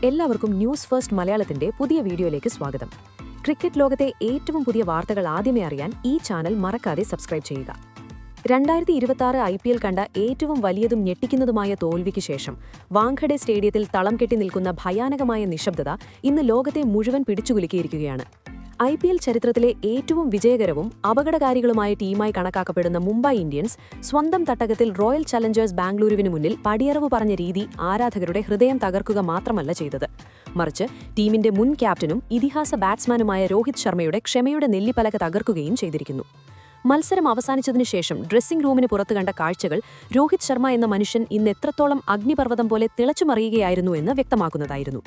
എല്ലാവർക്കും news first മലയാളത്തിന്റെ പുതിയ വീഡിയോയിലേക്ക് സ്വാഗതം. ക്രിക്കറ്റ് ലോകത്തെ ഏറ്റവും പുതിയ വാർത്തകൾ ആദ്യമേ അറിയാൻ ഈ ചാനൽ മറക്കാതെ സബ്സ്ക്രൈബ് ചെയ്യുക. 2026 IPL കണ്ട ഏറ്റവും വലിയതും ഞെട്ടിക്കുന്നതുമായ തോൽവിക്ക് ശേഷം വാങ്കഡെ സ്റ്റേഡിയത്തിൽ തളം കെട്ടി നിൽക്കുന്ന ഭയാനകമായ നിശബ്ദത ഇന്ന് ലോകത്തെ മുഴുവൻ പിടിച്ചുകുലുക്കിയിരിക്കുകയാണ്. IPL ചരിത്രത്തിലെ ഏറ്റവും വിജയകരവും അപകടകാരികളുമായ ടീമായി കണക്കാക്കപ്പെടുന്ന മുംബൈ ഇന്ത്യൻസ് സ്വന്തം തട്ടകത്തിൽ റോയൽ ചലഞ്ചേഴ്സ് ബാംഗ്ലൂരുവിന് മുന്നിൽ പടിയറവ് പറഞ്ഞ രീതി ആരാധകരുടെ ഹൃദയം തകർക്കുക മാത്രമല്ല ചെയ്തത്, മറിച്ച് ടീമിന്റെ മുൻ ക്യാപ്റ്റനും ഇതിഹാസ ബാറ്റ്സ്മാനുമായ രോഹിത് ശർമ്മയുടെ ക്ഷമയുടെ നെല്ലിപ്പലക തകർക്കുകയും ചെയ്തിരിക്കുന്നു. മത്സരം അവസാനിച്ചതിനു ശേഷം ഡ്രസ്സിംഗ് റൂമിന് പുറത്തു കണ്ട കാഴ്ചകൾ രോഹിത് ശർമ്മ എന്ന മനുഷ്യൻ ഇന്ന് എത്രത്തോളം അഗ്നിപർവ്വതം പോലെ തിളച്ചുമറിയുകയായിരുന്നു എന്ന് വ്യക്തമാക്കുന്നതായിരുന്നു.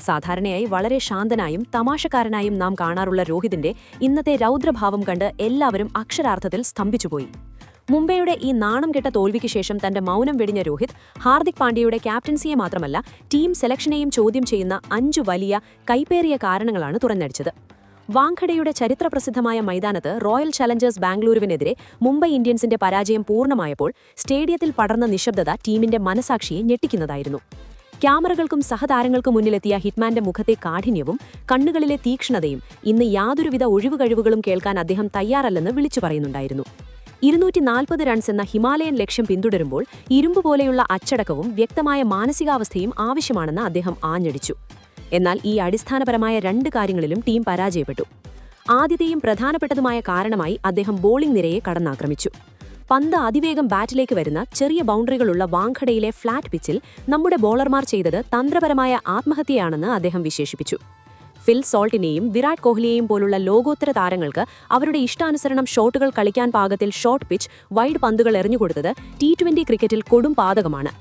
സാധാരണയായി വളരെ ശാന്തനായും തമാശക്കാരനായും നാം കാണാറുള്ള രോഹിതിന്റെ ഇന്നത്തെ രൗദ്രഭാവം കണ്ട് എല്ലാവരും അക്ഷരാർത്ഥത്തിൽ സ്തംഭിച്ചുപോയി. മുംബൈയുടെ ഈ നാണം കെട്ട തോൽവിക്ക് ശേഷം തന്റെ മൗനം വെടിഞ്ഞ രോഹിത് ഹാർദിക് പാണ്ഡ്യയുടെ ക്യാപ്റ്റൻസിയെ മാത്രമല്ല ടീം സെലക്ഷനെയും ചോദ്യം ചെയ്യുന്ന 5 വലിയ കൈപ്പേറിയ കാരണങ്ങളാണ് തുറന്നടിച്ചത്. വാങ്കഡെയുടെ ചരിത്രപ്രസിദ്ധമായ മൈതാനത്ത് റോയൽ ചലഞ്ചേഴ്സ് ബാംഗ്ലൂരുവിനെതിരെ മുംബൈ ഇന്ത്യൻസിന്റെ പരാജയം പൂർണ്ണമായപ്പോൾ സ്റ്റേഡിയത്തിൽ പടർന്ന നിശബ്ദത ടീമിന്റെ മനസാക്ഷിയെ ഞെട്ടിക്കുന്നതായിരുന്നു. ക്യാമറകൾക്കും സഹതാരങ്ങൾക്കും മുന്നിലെത്തിയ ഹിറ്റ്മാന്റെ മുഖത്തെ കാഠിന്യവും കണ്ണുകളിലെ തീക്ഷ്ണതയും ഇന്ന് യാതൊരുവിധ ഒഴിവുകഴിവുകളും കേൾക്കാൻ അദ്ദേഹം തയ്യാറല്ലെന്ന് വിളിച്ചു പറയുന്നുണ്ടായിരുന്നു. 240 റൺസ് എന്ന ഹിമാലയൻ ലക്ഷ്യം പിന്തുടരുമ്പോൾ ഇരുമ്പുപോലെയുള്ള അച്ചടക്കവും വ്യക്തമായ മാനസികാവസ്ഥയും ആവശ്യമാണെന്ന് അദ്ദേഹം ആഞ്ഞടിച്ചു. എന്നാൽ ഈ അടിസ്ഥാനപരമായ 2 കാര്യങ്ങളിലും ടീം പരാജയപ്പെട്ടു. ആദ്യത്തെയും പ്രധാനപ്പെട്ടതുമായ കാരണമായി അദ്ദേഹം ബോളിംഗ് നിരയെ കടന്നാക്രമിച്ചു. പന്ത് അതിവേഗം ബാറ്റിലേക്ക് വരുന്ന ചെറിയ ബൗണ്ടറികളുള്ള വാങ്കഡയിലെ ഫ്ളാറ്റ് പിച്ചിൽ നമ്മുടെ ബോളർമാർ ചെയ്തത് തന്ത്രപരമായ ആത്മഹത്യയാണെന്ന് അദ്ദേഹം വിശേഷിപ്പിച്ചു. ഫിൽ സോൾട്ടിനെയും വിരാട് കോഹ്ലിയെയും പോലുള്ള ലോകോത്തര താരങ്ങൾക്ക് അവരുടെ ഇഷ്ടാനുസരണം ഷോട്ടുകൾ കളിക്കാൻ പാകത്തിൽ ഷോർട്ട് പിച്ച് വൈഡ് പന്തുകൾ എറിഞ്ഞുകൊടുത്തത് T20 ക്രിക്കറ്റിൽ കൊടും പാതകമാണ്.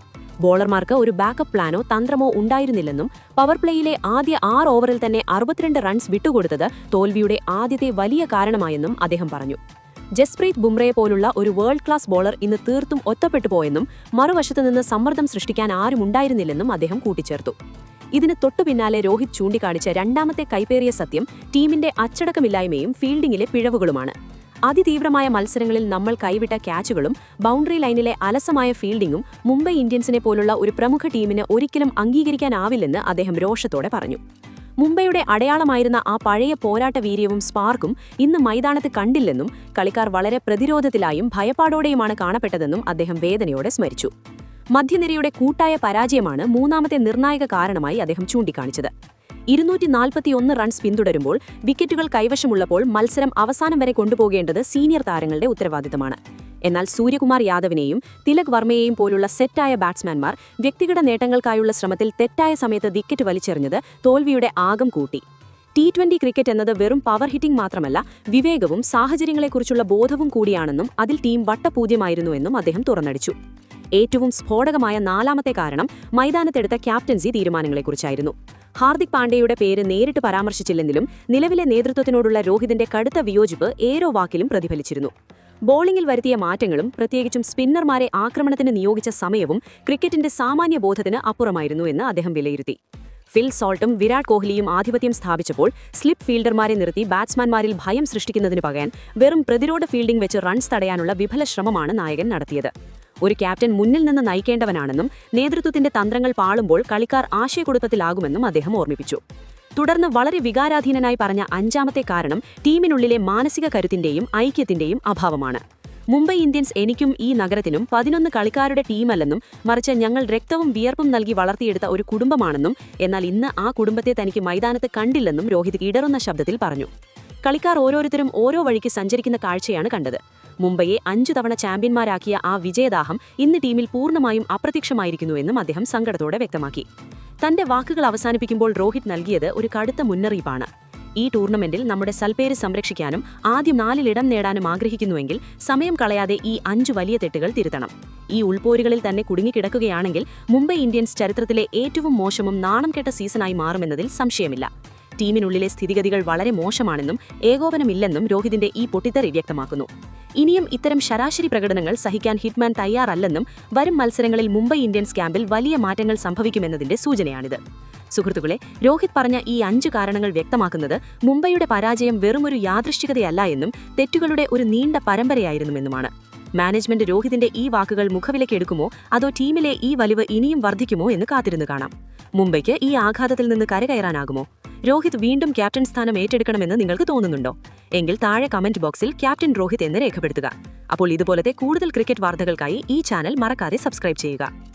ബോളർമാർക്ക് ഒരു ബാക്കപ്പ് പ്ലാനോ തന്ത്രമോ ഉണ്ടായിരുന്നില്ലെന്നും പവർ പ്ലേയിലെ ആദ്യ 6 ഓവറിൽ തന്നെ 62 റൺസ് വിട്ടുകൊടുത്തത് തോൽവിയുടെ ആദ്യത്തെ വലിയ കാരണമായെന്നും അദ്ദേഹം പറഞ്ഞു. ജസ്പ്രീത് ബുംറയെ പോലുള്ള ഒരു വേൾഡ് ക്ലാസ് ബോളർ ഇന്ന് തീർത്തും ഒറ്റപ്പെട്ടുപോയെന്നും മറുവശത്തുനിന്ന് സമ്മർദ്ദം സൃഷ്ടിക്കാൻ ആരുമുണ്ടായിരുന്നില്ലെന്നും അദ്ദേഹം കൂട്ടിച്ചേർത്തു. ഇതിന് തൊട്ടുപിന്നാലെ രോഹിത് ചൂണ്ടിക്കാണിച്ച രണ്ടാമത്തെ കൈപ്പേറിയ സത്യം ടീമിന്റെ അച്ചടക്കമില്ലായ്മയും ഫീൽഡിംഗിലെ പിഴവുകളുമാണ്. അതിതീവ്രമായ മത്സരങ്ങളിൽ നമ്മൾ കൈവിട്ട ക്യാച്ചുകളും ബൗണ്ടറി ലൈനിലെ അലസമായ ഫീൽഡിംഗും മുംബൈ ഇന്ത്യൻസിനെ പോലുള്ള ഒരു പ്രമുഖ ടീമിന് ഒരിക്കലും അംഗീകരിക്കാനാവില്ലെന്ന് അദ്ദേഹം രോഷത്തോടെ പറഞ്ഞു. മുംബൈയുടെ അടയാളമായിരുന്ന ആ പഴയ പോരാട്ട വീര്യവും സ്പാർക്കും ഇന്ന് മൈതാനത്ത് കണ്ടില്ലെന്നും കളിക്കാർ വളരെ പ്രതിരോധത്തിലായും ഭയപ്പാടോടെയുമാണ് കാണപ്പെട്ടതെന്നും അദ്ദേഹം വേദനയോടെ സ്മരിച്ചു. മധ്യനിരയുടെ കൂട്ടായ പരാജയമാണ് മൂന്നാമത്തെ നിർണായക കാരണമായി അദ്ദേഹം ചൂണ്ടിക്കാണിച്ചത്. 241 റൺസ് പിന്തുടരുമ്പോൾ വിക്കറ്റുകൾ കൈവശമുള്ളപ്പോൾ മത്സരം അവസാനം വരെ കൊണ്ടുപോകേണ്ടത് സീനിയർ താരങ്ങളുടെ ഉത്തരവാദിത്തമാണ്. എന്നാൽ സൂര്യകുമാർ യാദവിനെയും തിലക് വർമ്മയെയും പോലുള്ള സെറ്റായ ബാറ്റ്സ്മാൻമാർ വ്യക്തിഗത നേട്ടങ്ങൾക്കായുള്ള ശ്രമത്തിൽ തെറ്റായ സമയത്ത് വിക്കറ്റ് വലിച്ചെറിഞ്ഞത് തോൽവിയുടെ ആകം കൂട്ടി. T20 ക്രിക്കറ്റ് എന്നത് വെറും പവർ ഹിറ്റിംഗ് മാത്രമല്ല, വിവേകവും സാഹചര്യങ്ങളെക്കുറിച്ചുള്ള ബോധവും കൂടിയാണെന്നും അതിൽ ടീം വട്ടപൂജ്യമായിരുന്നുവെന്നും അദ്ദേഹം തുറന്നടിച്ചു. ഏറ്റവും സ്ഫോടകമായ 4ാമത്തെ കാരണം മൈതാനത്തെടുത്ത ക്യാപ്റ്റൻസി തീരുമാനങ്ങളെക്കുറിച്ചായിരുന്നു. ഹാർദിക് പാണ്ഡ്യയുടെ പേര് നേരിട്ട് പരാമർശിച്ചില്ലെങ്കിലും നിലവിലെ നേതൃത്വത്തിനോടുള്ള രോഹിതിന്റെ കടുത്ത വിയോജിപ്പ് ഏരോ വാക്കിലും പ്രതിഫലിച്ചിരുന്നു. ബോളിംഗിൽ വരുത്തിയ മാറ്റങ്ങളും പ്രത്യേകിച്ചും സ്പിന്നർമാരെ ആക്രമണത്തിന് നിയോഗിച്ച സമയവും ക്രിക്കറ്റിന്റെ സാമാന്യ ബോധത്തിന് അപ്പുറമായിരുന്നു എന്ന് അദ്ദേഹം വിലയിരുത്തി. ഫിൽ സോൾട്ടും വിരാട് കോഹ്ലിയും ആധിപത്യം സ്ഥാപിച്ചപ്പോൾ സ്ലിപ്പ് ഫീൽഡർമാരെ നിർത്തി ബാറ്റ്സ്മാൻമാരിൽ ഭയം സൃഷ്ടിക്കുന്നതിന് പകരം വെറും പ്രതിരോധ ഫീൽഡിംഗ് വെച്ച് റൺസ് തടയാനുള്ള വിഫല ശ്രമമാണ് നായകൻ നടത്തിയത്. ഒരു ക്യാപ്റ്റൻ മുന്നിൽ നിന്ന് നയിക്കേണ്ടവനാണെന്നും നേതൃത്വത്തിന്റെ തന്ത്രങ്ങൾ പാളുമ്പോൾ കളിക്കാർ ആശയക്കുഴപ്പത്തിലാകുമെന്നും അദ്ദേഹം ഓർമ്മിപ്പിച്ചു. തുടർന്ന് വളരെ വികാരാധീനനായി പറഞ്ഞ 5ാമത്തെ കാരണം ടീമിനുള്ളിലെ മാനസിക കരുത്തിന്റെയും ഐക്യത്തിന്റെയും അഭാവമാണ്. മുംബൈ ഇന്ത്യൻസ് എനിക്കും ഈ നഗരത്തിനും 11 കളിക്കാരുടെ ടീമല്ലെന്നും മറിച്ച് ഞങ്ങൾ രക്തവും വിയർപ്പും നൽകി വളർത്തിയെടുത്ത ഒരു കുടുംബമാണെന്നും, എന്നാൽ ഇന്ന് ആ കുടുംബത്തെ തനിക്ക് മൈതാനത്ത് കണ്ടില്ലെന്നും രോഹിത് ഇടറുന്ന ശബ്ദത്തിൽ പറഞ്ഞു. കളിക്കാർ ഓരോരുത്തരും ഓരോ വഴിക്ക് സഞ്ചരിക്കുന്ന കാഴ്ചയാണ് കണ്ടത്. മുംബൈയെ 5 തവണ ചാമ്പ്യന്മാരാക്കിയ ആ വിജയദാഹം ഇന്ന് ടീമിൽ പൂർണ്ണമായും അപ്രത്യക്ഷമായിരിക്കുന്നുവെന്നും അദ്ദേഹം സങ്കടത്തോടെ വ്യക്തമാക്കി. തന്റെ വാക്കുകൾ അവസാനിപ്പിക്കുമ്പോൾ രോഹിത് നൽകിയത് ഒരു കടുത്ത മുന്നറിയിപ്പാണ്. ഈ ടൂർണമെന്റിൽ നമ്മുടെ സൽപ്പേര് സംരക്ഷിക്കാനും ആദ്യം 4ൽ ഇടം നേടാനും ആഗ്രഹിക്കുന്നുവെങ്കിൽ സമയം കളയാതെ ഈ 5 വലിയ തെറ്റുകൾ തിരുത്തണം. ഈ ഉൾപോരുകളിൽ തന്നെ കുടുങ്ങിക്കിടക്കുകയാണെങ്കിൽ മുംബൈ ഇന്ത്യൻസ് ചരിത്രത്തിലെ ഏറ്റവും മോശവും നാണം കെട്ട സീസണായി മാറുമെന്നതിൽ സംശയമില്ല. ടീമിനുള്ളിലെ സ്ഥിതിഗതികൾ വളരെ മോശമാണെന്നും ഏകോപനമില്ലെന്നും രോഹിതിന്റെ ഈ പൊട്ടിത്തെറി വ്യക്തമാക്കുന്നു. ഇനിയും ഇത്തരം ശരാശരി പ്രകടനങ്ങൾ സഹിക്കാൻ ഹിറ്റ്മാൻ തയ്യാറല്ലെന്നും വരും മത്സരങ്ങളിൽ മുംബൈ ഇന്ത്യൻസ് ക്യാമ്പിൽ വലിയ മാറ്റങ്ങൾ സംഭവിക്കുമെന്നതിന്റെ സൂചനയാണിത്. സുഹൃത്തുക്കളെ, രോഹിത് പറഞ്ഞ ഈ 5 കാരണങ്ങൾ വ്യക്തമാക്കുന്നത് മുംബൈയുടെ പരാജയം വെറുമൊരു യാദൃശ്ചികതയല്ല എന്നും തെറ്റുകളുടെ ഒരു നീണ്ട പരമ്പരയായിരുന്നുവെന്നുമാണ്. മാനേജ്മെന്റ് രോഹിതിന്റെ ഈ വാക്കുകൾ മുഖവിലക്കെടുക്കുമോ അതോ ടീമിലെ ഈ വലിവ് ഇനിയും വർദ്ധിക്കുമോ എന്ന് കാത്തിരുന്ന് കാണാം. മുംബൈക്ക് ഈ ആഘാതത്തിൽ നിന്ന് കരകയറാനാകുമോ? രോഹിത് വീണ്ടും ക്യാപ്റ്റൻ സ്ഥാനം ഏറ്റെടുക്കണമെന്ന് നിങ്ങൾക്ക് തോന്നുന്നുണ്ടോ? എങ്കിൽ താഴെ കമന്റ് ബോക്സിൽ ക്യാപ്റ്റൻ രോഹിത് എന്ന് രേഖപ്പെടുത്തുക. അപ്പോൾ ഇതുപോലത്തെ കൂടുതൽ ക്രിക്കറ്റ് വാർത്തകൾക്കായി ഈ ചാനൽ മറക്കാതെ സബ്സ്ക്രൈബ് ചെയ്യുക.